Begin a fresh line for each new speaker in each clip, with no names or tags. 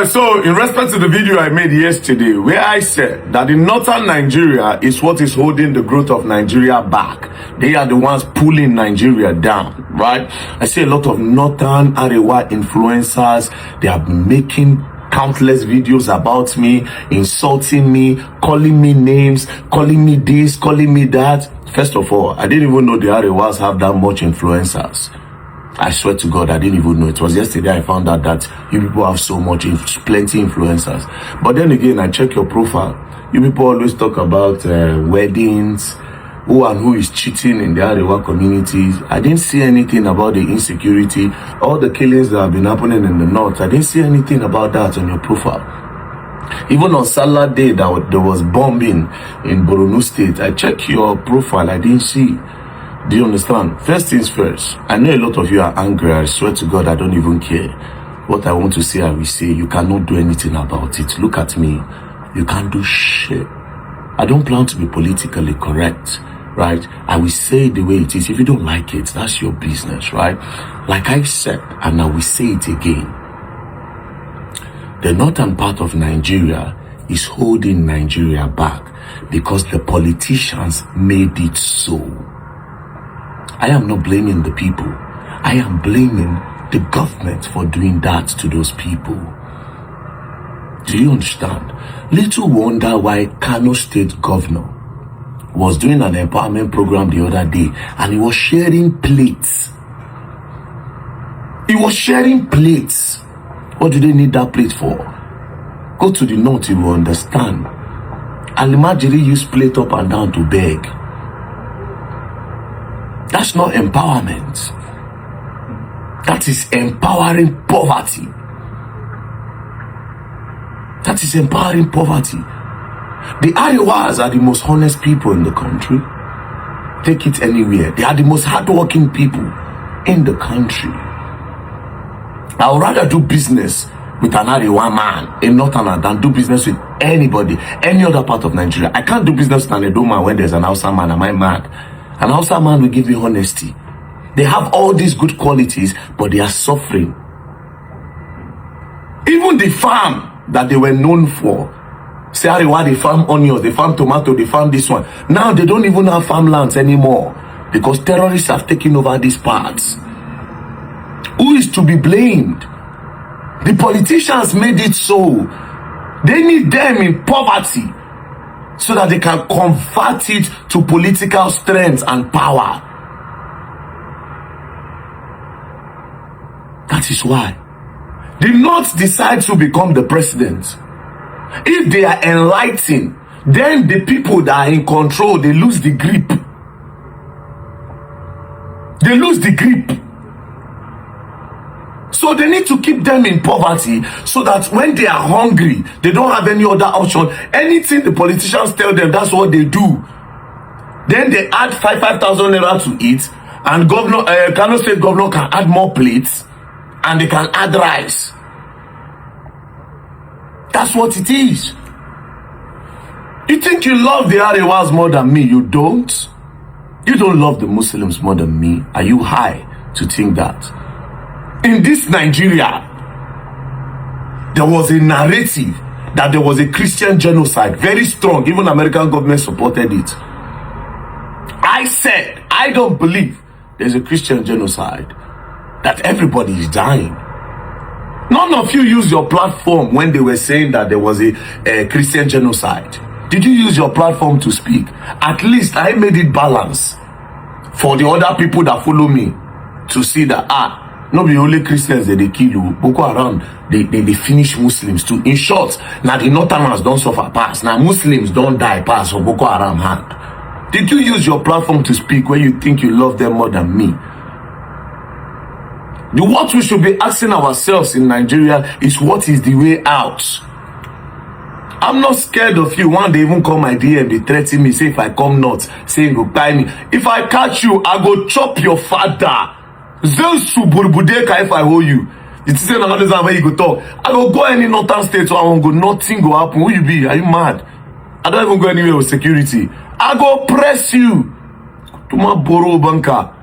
Alright, so in respect to the video I made yesterday, where I said that the northern Nigeria is what is holding the growth of Nigeria back. They are the ones pulling Nigeria down, right? I see a lot of northern Arewa influencers. They are making countless videos about me, insulting me, calling me names, calling me this, calling me that. First of all, I didn't even know the Arewas have that much influencers. I swear to God, I didn't even know. It was yesterday I found out that you people have so much, plenty influencers. But then again, I check your profile. You people always talk about weddings, who and who is cheating in the Arewa communities. I didn't see anything about the insecurity, all the killings that have been happening in the north. I didn't see anything about that on your profile. Even on Salah Day, there was bombing in Borno State. I checked your profile, I didn't see. Do you understand? First things first, I know a lot of you are angry. I swear to God, I don't even care. What I want to say, I will say. You cannot do anything about it. Look at me. You can't do shit. I don't plan to be politically correct, right? I will say it the way it is. If you don't like it, that's your business, right? Like I said, and I will say it again. The northern part of Nigeria is holding Nigeria back because the politicians made it so. I am not blaming the people. I am blaming the government for doing that to those people. Do you understand? Little wonder why Kano State Governor was doing an empowerment program the other day and he was sharing plates. He was sharing plates. What do they need that plate for? Go to the north, you will understand. Alimajiri used plate up and down to beg. That's not empowerment. That is empowering poverty. That is empowering poverty. The Arewas are the most honest people in the country. Take it anywhere. They are the most hardworking people in the country. I would rather do business with an Arewa man in Northern than do business with anybody, any other part of Nigeria. I can't do business with an Edo man when there's an Hausa man. Am I mad? An Hausa man will give you honesty. They have all these good qualities, but they are suffering. Even the farm that they were known for, say Arewa, they farm onions, they farm tomato, they farm this one. Now they don't even have farmlands anymore because terrorists have taken over these parts. Who is to be blamed? The politicians made it so. They need them in poverty so that they can convert it to political strength and power. That is why the North decides to become the president. If they are enlightened, then the people that are in control, they lose the grip. They lose the grip. So they need to keep them in poverty so that when they are hungry, they don't have any other option. Anything the politicians tell them, that's what they do. Then they add 5,000 naira to eat, and Kano State Governor can add more plates, and they can add rice. That's what it is. You think you love the Arewas more than me? You don't. You don't love the Muslims more than me. Are you high to think that? In this Nigeria, there was a narrative that there was a Christian genocide, very strong. Even American government supported it. I said, I don't believe there's a Christian genocide, that everybody is dying. None of you used your platform when they were saying that there was a Christian genocide. Did you use your platform to speak? At least I made it balance for the other people that follow me to see that, no be only Christians that they kill you. Boko Haram, they finish Muslims too. In short, now the Northerners don't suffer pass. Now Muslims don't die pass for Boko Haram hand. Did you use your platform to speak when you think you love them more than me? What we should be asking ourselves in Nigeria is, what is the way out? I'm not scared of you. One day even call my DM, they threaten me, say if I come north, say go buy me. If I catch you, I go chop your father. If I hold you, it's the same way you go talk. I go any northern state, so I won't go, nothing go happen. Who you be? Are you mad? I don't even go anywhere with security. I go press you to my borrow banker.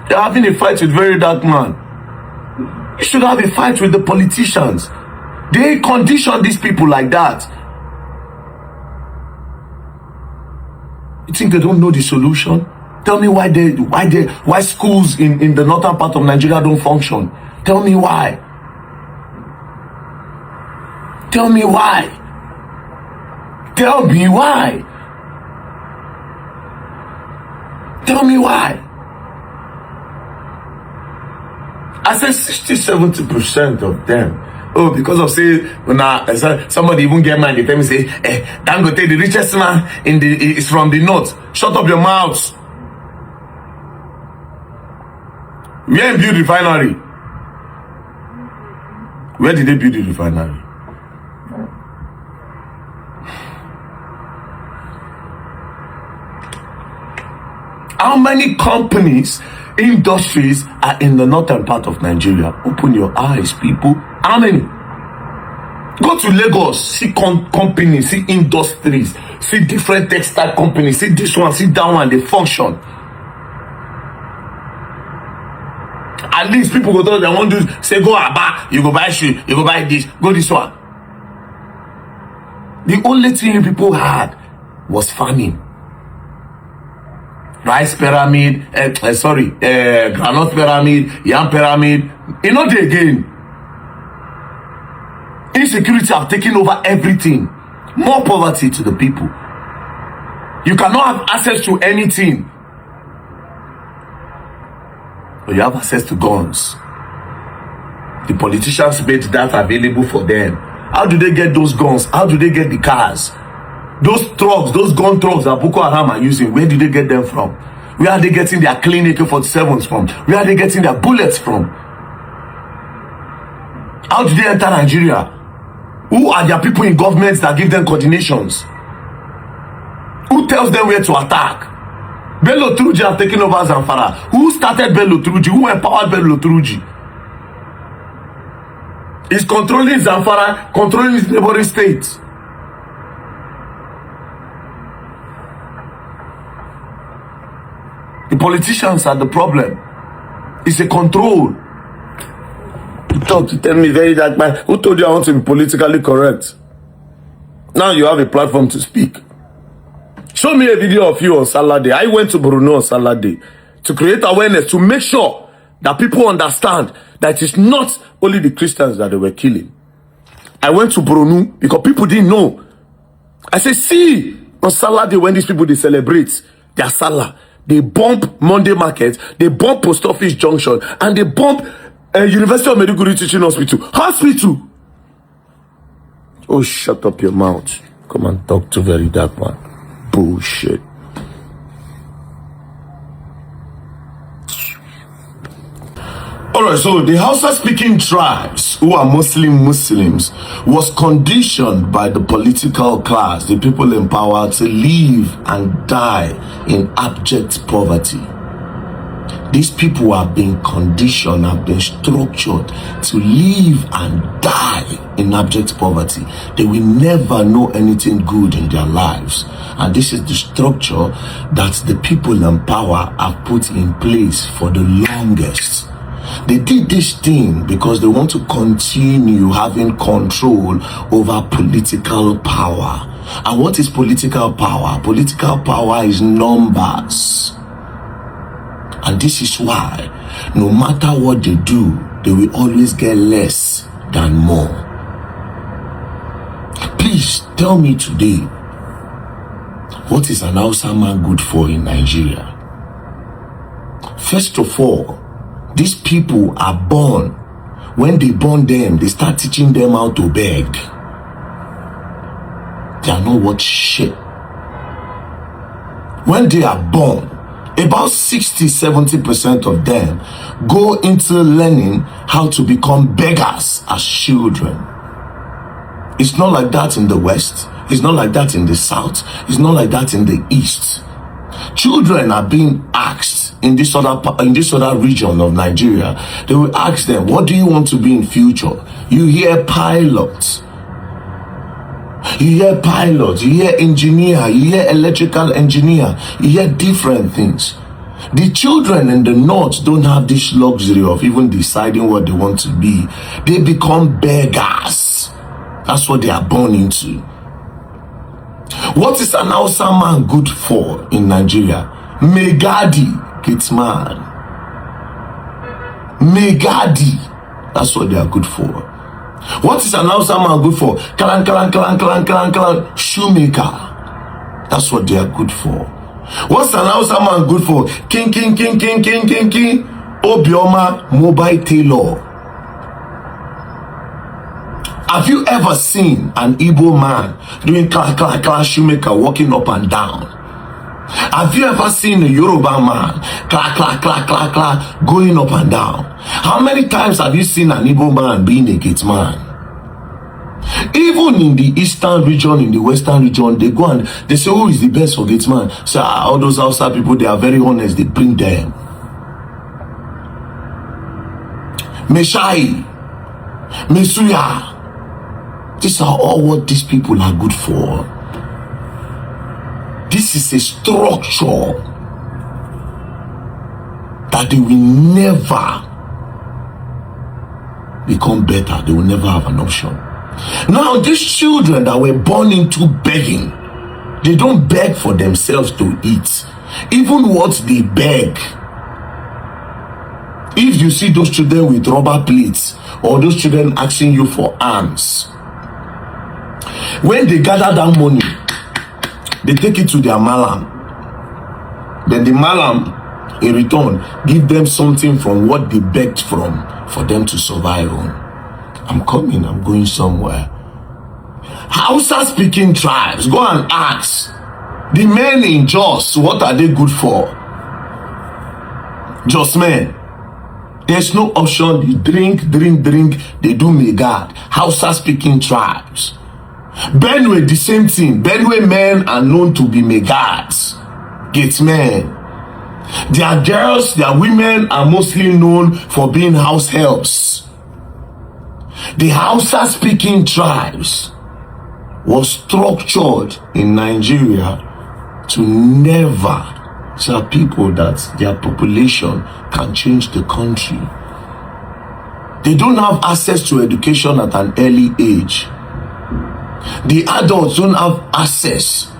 You're having a fight with VeryDarkMan. You should have a fight with the politicians. They condition these people like that. You think they don't know the solution? Tell me why schools in the northern part of Nigeria don't function. Tell me why. Tell me why. Tell me why. Tell me why. I said 60-70% of them. Oh, because of say when somebody even get mad, they tell me say, Dangote, the richest man is from the north. Shut up your mouth. Where build the refinery? Where did they build the refinery? How many companies, industries are in the northern part of Nigeria? Open your eyes, people. How many? Go to Lagos, see companies, see industries, see different textile companies, see this one, see that one, they function. At least people go to they want to say, go Aba, you go buy shoe, you go buy this, go this one. The only thing people had was farming. Rice pyramid, groundnut pyramid, yam pyramid. You know they again. Insecurity have taken over everything. More poverty to the people. You cannot have access to anything. But you have access to guns. The politicians made that available for them. How do they get those guns? How do they get the cars? Those trucks, those gun trucks that Boko Haram are using, where do they get them from? Where are they getting their clean AK-47s from? Where are they getting their bullets from? How do they enter Nigeria? Who are their people in governments that give them coordinations? Who tells them where to attack? Bello Turuji have taken over Zamfara. Who started Bello Turuji? Who empowered Bello Turuji? He's controlling Zamfara, controlling his neighboring states. The politicians are the problem. It's a control. You talk to tell me very dark man. Who told you I want to be politically correct? Now you have a platform to speak. Show me a video of you on Saturday. I went to Bruno on Saturday to create awareness, to make sure that people understand that it is not only the Christians that they were killing. I went to Bruno because people didn't know. I said, see, on Saturday when these people, they celebrate their Salah, they bomb Monday Market, they bomb Post Office Junction, and they bomb University of Maiduguri Teaching Hospital. Oh, shut up your mouth. Come and talk to VeryDarkMan. Bullshit. Alright, so the Hausa-speaking tribes, who are Muslims, was conditioned by the political class, the people in power, to live and die in abject poverty. These people have been conditioned, have been structured to live and die in abject poverty. They will never know anything good in their lives. And this is the structure that the people in power have put in place for the longest. They did this thing because they want to continue having control over political power. And what is political power? Political power is numbers. And this is why, no matter what they do, they will always get less than more. Please tell me today, what is an Hausa man good for in Nigeria? First of all, these people are born. When they born them, they start teaching them how to beg. They are not worth shit. When they are born, about 60-70% of them go into learning how to become beggars as children. It's not like that in the West. It's not like that in the South. It's not like that in the East. Children are being asked in this other region of Nigeria. They will ask them, what do you want to be in future? You hear pilots. You hear pilots, you hear engineer, you hear electrical engineer, you hear different things. The children in the north don't have this luxury of even deciding what they want to be. They become beggars. That's what they are born into. What is an Hausa man good for in Nigeria? Megadi, gets man. Megadi. That's what they are good for. What is an Hausa man good for? Kalan. Shoemaker. That's what they are good for. What's an Hausa man good for? King. Obioma, mobile tailor. Have you ever seen an Igbo man doing kla shoemaker walking up and down? Have you ever seen a Yoruba man kla going up and down? How many times have you seen an Igbo man being a gate man? Even in the eastern region, in the western region, they go and they say, who is the best for gate man? So all those outside people, they are very honest, they bring them. Meshai, Mesuya. These are all what these people are good for. This is a structure that they will never become better. They will never have an option. Now, these children that were born into begging, they don't beg for themselves to eat. Even what they beg, if you see those children with rubber plates or those children asking you for alms, when they gather that money, they take it to their malam. Then the malam, in return, give them something from what they begged from for them to survive on. I'm coming, I'm going somewhere. Hausa speaking tribes, go and ask the men in Jos, what are they good for? Jos men. There's no option. They drink. They do megad. Hausa speaking tribes. Benue, the same thing. Benue men are known to be megads. Gate men. Their girls, their women are mostly known for being house helps. The Hausa speaking tribes was structured in Nigeria to never tell people that their population can change the country. They don't have access to education at an early age. The adults don't have access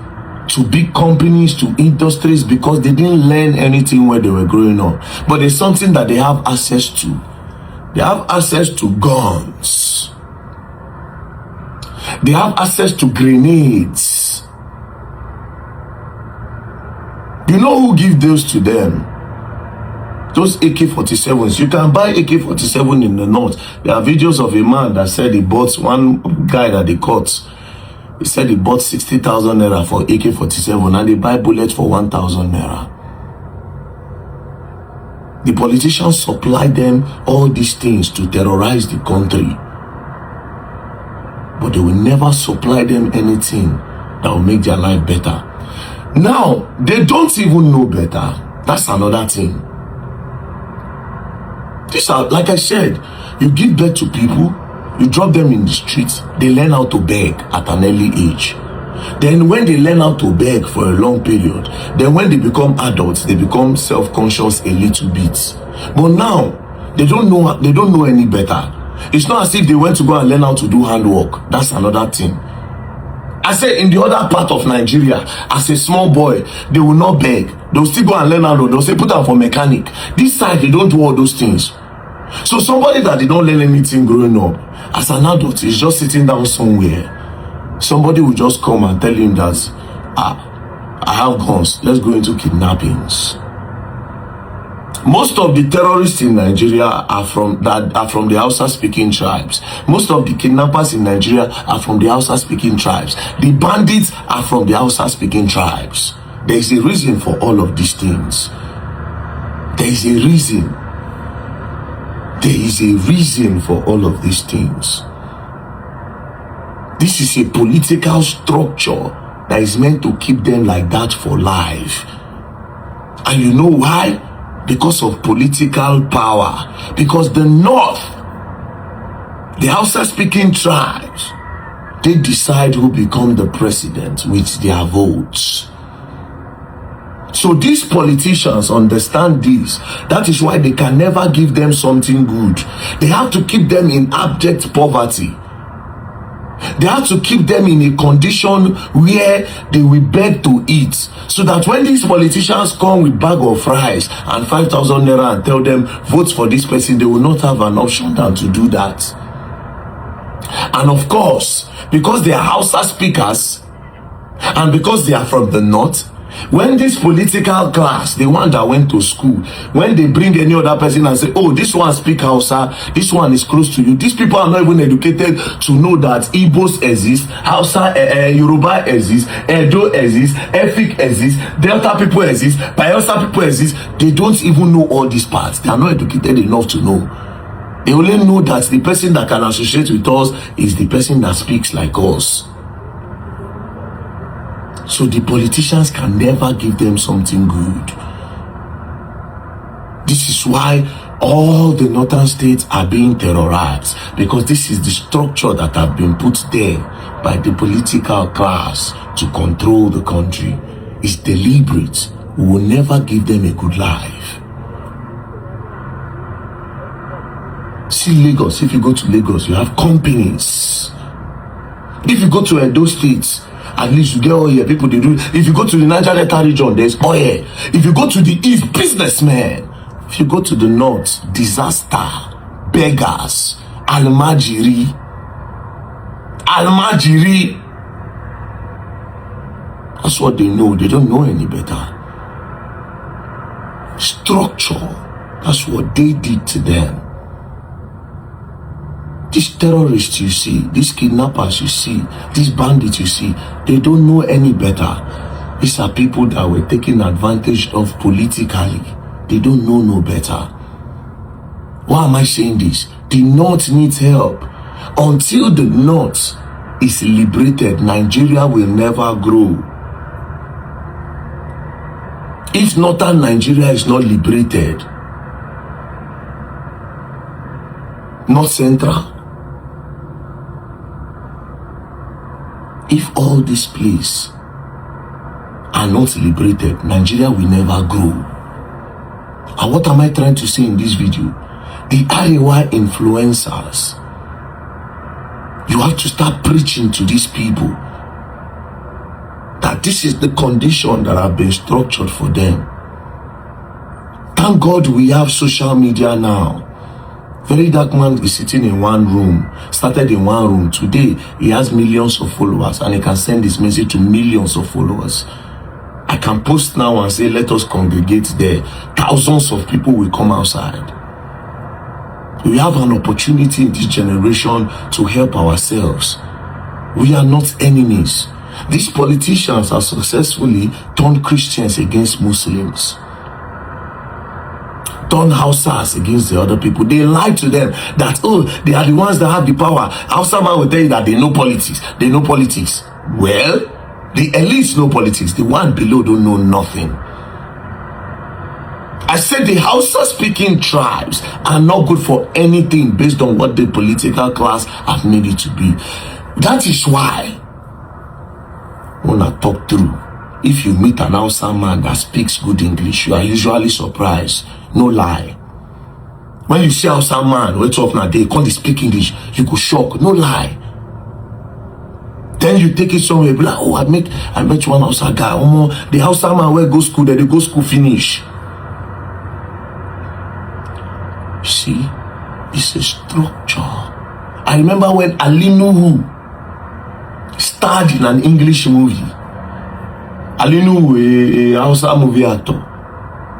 to big companies, to industries, because they didn't learn anything when they were growing up. But there's something that they have access to. They have access to guns. They have access to grenades. You know who give those to them? Those AK-47s. You can buy AK-47 in the north. There are videos of a man that said he bought, one guy that they caught. He said he bought 60,000 naira for AK-47 and they buy bullets for 1,000 naira. The politicians supply them all these things to terrorize the country. But they will never supply them anything that will make their life better. Now, they don't even know better. That's another thing. These are, like I said, you give birth to people, you drop them in the streets, they learn how to beg at an early age. Then when they learn how to beg for a long period, then when they become adults, they become self-conscious a little bit. But now, they don't know any better. It's not as if they went to go and learn how to do handwork. That's another thing. I say in the other part of Nigeria, as a small boy, they will not beg. They'll still go and learn how to, they'll say put them for mechanic. This side, they don't do all those things. So somebody that did not learn anything growing up, as an adult, is just sitting down somewhere. Somebody will just come and tell him that, I have guns, let's go into kidnappings. Most of the terrorists in Nigeria are from the Hausa-speaking tribes. Most of the kidnappers in Nigeria are from the Hausa-speaking tribes. The bandits are from the Hausa-speaking tribes. There is a reason for all of these things. There is a reason. There is a reason for all of these things. This is a political structure that is meant to keep them like that for life. And you know why? Because of political power. Because the North, the Hausa-speaking tribes, they decide who become the president with their votes. So these politicians understand this. That is why they can never give them something good. They have to keep them in abject poverty. They have to keep them in a condition where they will beg to eat, so that when these politicians come with bag of rice and 5,000 naira and tell them vote for this person, they will not have an option than to do that. And of course, because they are Hausa speakers and because they are from the north, when this political class, the one that went to school, when they bring any other person and say, oh, this one speak Hausa, this one is close to you, these people are not even educated to know that Igbos exist, Hausa, Yoruba exist, Edo exist, Efik exist, Delta people exist, Bayelsa people exist. They don't even know all these parts. They are not educated enough to know. They only know that the person that can associate with us is the person that speaks like us. So the politicians can never give them something good. This is why all the northern states are being terrorized, because this is the structure that have been put there by the political class to control the country. It's deliberate. We will never give them a good life. See Lagos, if you go to Lagos, you have companies. If you go to Edo State, at least you get oil. People they do. If you go to the Niger Delta region, there's oil. If you go to the east, businessmen. If you go to the north, disaster, beggars, almajiri. That's what they know. They don't know any better. Structure. That's what they did to them. These terrorists you see, these kidnappers you see, these bandits you see, they don't know any better. These are people that were taken advantage of politically. They don't know no better. Why am I saying this? The North needs help. Until the North is liberated, Nigeria will never grow. If Northern Nigeria is not liberated, North Central, if all these places are not liberated, Nigeria will never grow. And what am I trying to say in this video? The Arewa influencers, you have to start preaching to these people that this is the condition that have been structured for them. Thank God we have social media now. VeryDarkMan is sitting in one room, started in one room. Today, he has millions of followers and he can send his message to millions of followers. I can post now and say, let us congregate there. Thousands of people will come outside. We have an opportunity in this generation to help ourselves. We are not enemies. These politicians are successfully turned Christians against Muslims. Turn Hausas against the other people. They lie to them that, oh, they are the ones that have the power. Hausa man will tell you that they know politics. They know politics. Well, the elites know politics. The one below don't know nothing. I said the Hausa speaking tribes are not good for anything based on what the political class have made it to be. That is why when I talk through, if you meet an Hausa man that speaks good English, you are usually surprised. No lie. When you see Hausa man, wait up now, they can't speak English, you go shock. No lie. Then you take it somewhere, be like, oh, I met one Hausa guy. The Hausa man where go school, they go school finish. You see, it's a structure. I remember when Ali Nuhu starred in an English movie. Ali Nuhu, a Hausa movie actor.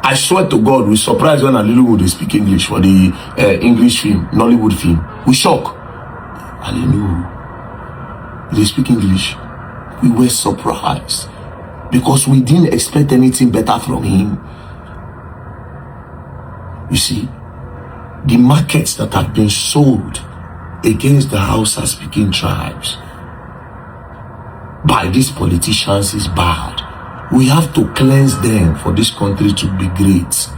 I swear to God, we surprised when Ali Nuhu they speak English for the English film, Nollywood film. We shock. Ali Nuhu, they speak English. We were surprised because we didn't expect anything better from him. You see, the markets that have been sold against the Hausa speaking tribes by these politicians is bad. We have to cleanse them for this country to be great.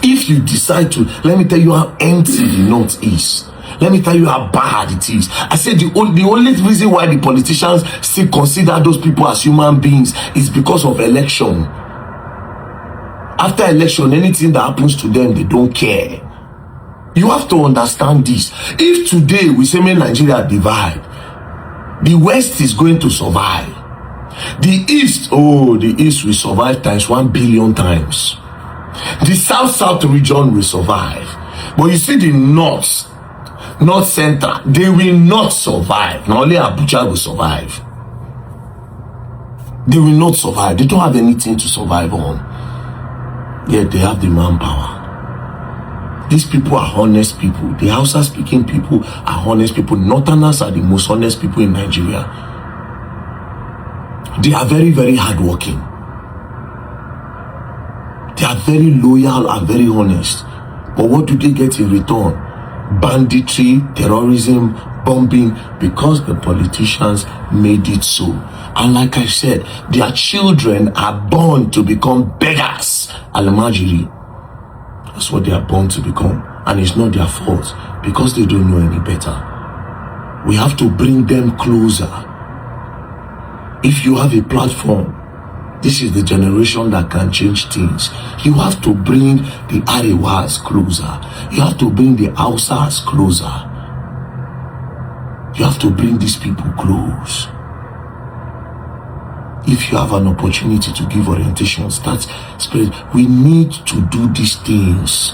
If you decide to, let me tell you how empty the North is. Let me tell you how bad it is. I said the only reason why the politicians still consider those people as human beings is because of election. After election, anything that happens to them, they don't care. You have to understand this. If today we say make Nigeria divide, the West is going to survive. The East will survive times 1 billion times. The South region will survive. But you see the North Center, they will not survive. Not only Abuja will survive. They will not survive. They don't have anything to survive on. Yet they have the manpower. These people are honest people. The Hausa speaking people are honest people. Northerners are the most honest people in Nigeria. They are very, very hardworking. They are very loyal and very honest. But what do they get in return? Banditry, terrorism, bombing, because the politicians made it so. And like I said, their children are born to become beggars. Al-Majiri. That's what they are born to become. And it's not their fault, because they don't know any better. We have to bring them closer. If you have a platform, this is the generation that can change things. You have to bring the Arewas closer. You have to bring the Hausas closer. You have to bring these people close. If you have an opportunity to give orientation, start spread. We need to do these things.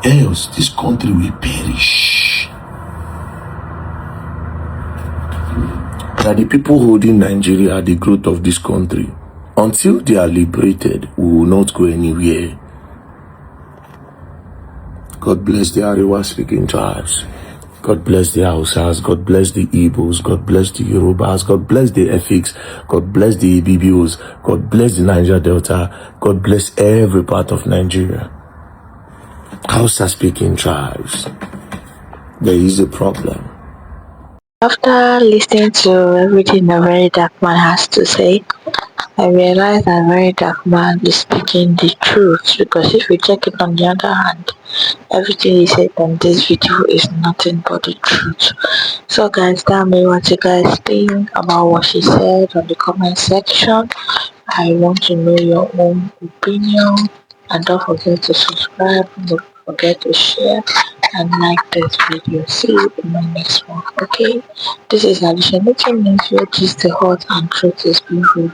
Else, this country will perish. That the people holding Nigeria are the growth of this country. Until they are liberated, we will not go anywhere. God bless the Arewa speaking tribes. God bless the Hausas. God bless the Igbos. God bless the Yorubas. God bless the Efiks. God bless the Ibibios. God bless the Niger Delta. God bless every part of Nigeria. Hausa speaking tribes. There is a problem.
After listening to everything the VeryDarkMan has to say, I realized that VeryDarkMan is speaking the truth, because if you check it on the other hand, everything he said on this video is nothing but the truth. So guys, tell me what you guys think about what she said on the comment section. I want to know your own opinion, and don't forget to subscribe, don't forget to share and like this video. See you in my next one. Okay, this is Alicia making news, which is the hot and truth is beautiful.